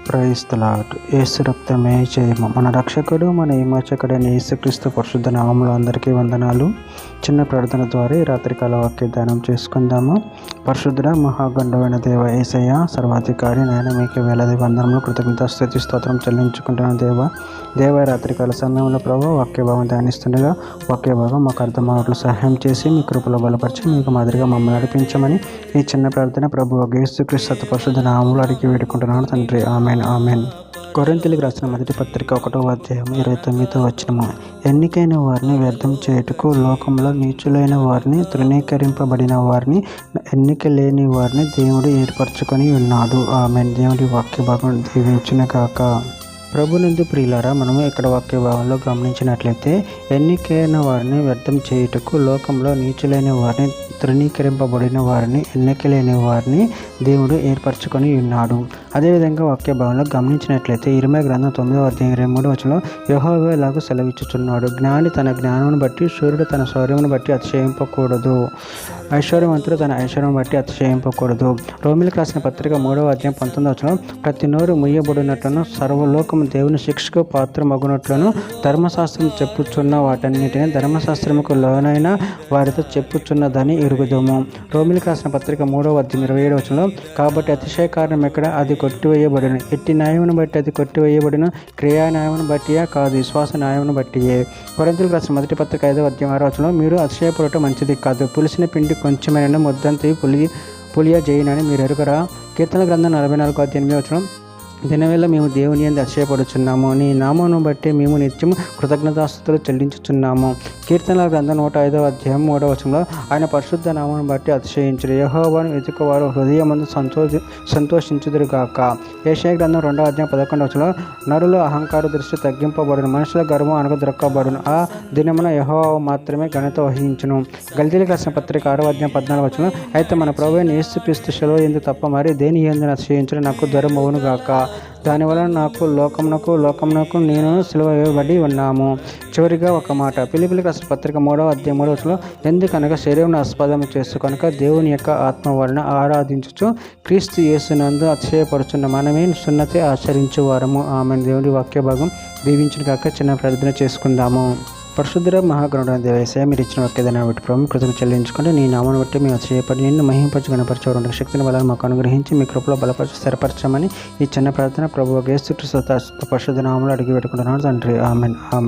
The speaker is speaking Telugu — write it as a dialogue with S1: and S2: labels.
S1: Praise the lord. యేసు రక్తమే జయము. మన రక్షకుడు మన విమోచకుడైన యేసుక్రీస్తు పరిశుద్ధ నామములో అందరికీ వందనాలు. చిన్న ప్రార్థన ద్వారా ఈ రాత్రికాల వాక్య ధ్యానం చేసుకుందాము. పరిశుద్ధుడ మహాగండమైన దేవ యేసయ్య సర్వాధికారి నాయన మీకు వేలాది వందనములు కృతజ్ఞత స్తుతి స్తోత్రం చెల్లించుకుంటున్న దేవ రాత్రికాల సమయంలో ప్రభు వాక్య భాగం ధ్యానిస్తుండగా వాక్య భాగం మాకు అర్థమవుట్లు సహాయం చేసి మీ కృపలో బలపరిచి మీకు మాదిరిగా మమ్మల్ని నడిపించమని ఈ చిన్న ప్రార్థన ప్రభు యేసుక్రీస్తు పరిశుద్ధ నామములో అడిగి వేడుకుంటున్నాను తండ్రి. Amen amen. కొరింథీయులకు రాసిన మొదటి పత్రిక 1వ అధ్యాయం 29వ వచనము. ఎన్నికైన వారిని వ్యర్థం చేయుటకు లోకంలో నీచులైన వారిని తృణీకరింపబడిన వారిని ఎన్నిక లేని వారిని దేవుడు ఏర్పరచుకొని ఉన్నాడు. ఆమెన్. దేవుడి వాక్య భాగం దీవించును గాక. ప్రభునందు ప్రియులారా, మనము ఇక్కడ వాక్య భావంలో గమనించినట్లయితే ఎన్నికైన వారిని వ్యర్థం చేయుటకు లోకంలో నీచులైన వారిని తృణీకరింపబడిన వారిని ఎన్నికలేని వారిని దేవుడు ఏర్పరచుకొని ఉన్నాడు. అదేవిధంగా వాక్య భావంలో గమనించినట్లయితే ఇర్మీయా గ్రంథం 9వ అధ్యాయం 23వ వచనంలో యెహోవా ఇలాగూ సెలవిచ్చుచున్నాడు, జ్ఞాని తన జ్ఞానమును బట్టి సూర్యుడు తన శౌర్యమును బట్టి అతిశయింపకూడదు, ఐశ్వర్యవంతుడు తన ఐశ్వర్యం బట్టి అతిశయింపకూడదు. రోమీయులకు రాసిన పత్రిక 3వ అధ్యాయం 19వ వచనం, ప్రతి నోరు ముయ్యబడినట్లను సర్వలోకము దేవుని శిక్షకు పాత్రమగునట్లను ధర్మశాస్త్రం చెప్పుచున్న వాటన్నిటిని ధర్మశాస్త్రముకు లోనైన వారితో చెప్పుచున్నదని ఎరుగుదము. రోమీయులకు రాసిన పత్రిక 3వ అధ్యాయం 27వ వచనంలో, కాబట్టి అతిశయ కారణం ఎక్కడ, అది కొట్టివేయబడిన ఎట్టి న్యాయమును బట్టి అది కొట్టివేయబడిన క్రియా న్యాయమును బట్టియా కాదు, విశ్వాస న్యాయమును బట్టియే. కొరింథీయులకు రాసిన మొదటి పత్రిక 5వ అధ్యాయం 6వ వచనంలో, మీరు అతిశయపడటం మంచిది కాదు, పులిసిన పిండి కొంచెమైన ముద్దంతి పులియ చేయనని మీరు ఎరుగరా. కీర్తన గ్రంథం 44వ అధ్యాయం 8వ వచనం, దినవేళ మేము దేవుని యందు అతిశయపడుచున్నాము, నీ నామమును బట్టి మేము నిత్యము కృతజ్ఞతాస్తుతులు చెల్లించుచున్నాము. కీర్తనల గ్రంథం 105వ అధ్యాయం 3వ వచనంలో, ఆయన పరిశుద్ధ నామమును బట్టి అతిశయించుడు, యెహోవాను వెతుకువారు హృదయమందు సంతోషించుదురుగాక. యెషయా గ్రంథం 2వ అధ్యాయం 11వ వచనంలో, నరుల అహంకార దృష్టి తగ్గింపబడును, మనుషుల గర్వం అణగద్రొక్కబడును, ఆ దినమున యెహోవా మాత్రమే ఘనత వహించును. గలతీయులకు రాసిన పత్రిక 6వ అధ్యాయం 14వ వచనంలో, అయితే మన ప్రభువైన యేసుక్రీస్తు సెలవు యందు తప్ప మరి దేని యందు అతిశయించుడు నాకు దూరమవును గాక, దానివలన నాకు లోకమునకు నేను సిలువ వేయబడి ఉన్నాము. చివరిగా ఒక మాట, ఫిలిప్పీయులకు రాసిన పత్రిక 3వ అధ్యాయం 3వ వచనంలో, ఎందుకనగా శరీరమును ఆస్పదము చేసుకొనక దేవుని యొక్క ఆత్మ వలన ఆరాధించుచు క్రీస్తు యేసునందు అతిశయపడుచున్న మనమే సున్నతి ఆచరించు వారము. ఆమె. దేవుని వాక్య భాగం దీవించును గాక. చిన్న ప్రార్థన చేసుకుందాము. పరిశుద్ధ మహాగణుడైన దేవ యేసయ్య, మీరు ఇచ్చిన వాక్యదాన్ని బట్టి ప్రభు కృతజ్ఞత చెల్లించుకుంటే నీ నామను బట్టి మేము అతిశయపడి నిన్ను మహింపరచు గణపరచు శక్తిని బలాన్ని మాకు అనుగ్రహించి మీ కృపలో బలపరచు స్థిరపరచమని ఈ చిన్న ప్రార్థన ప్రభు యేసుక్రీస్తు పరిశుద్ధ నామములో అడిగి పెట్టుకుంటున్నాను తండ్రి. Amen amen.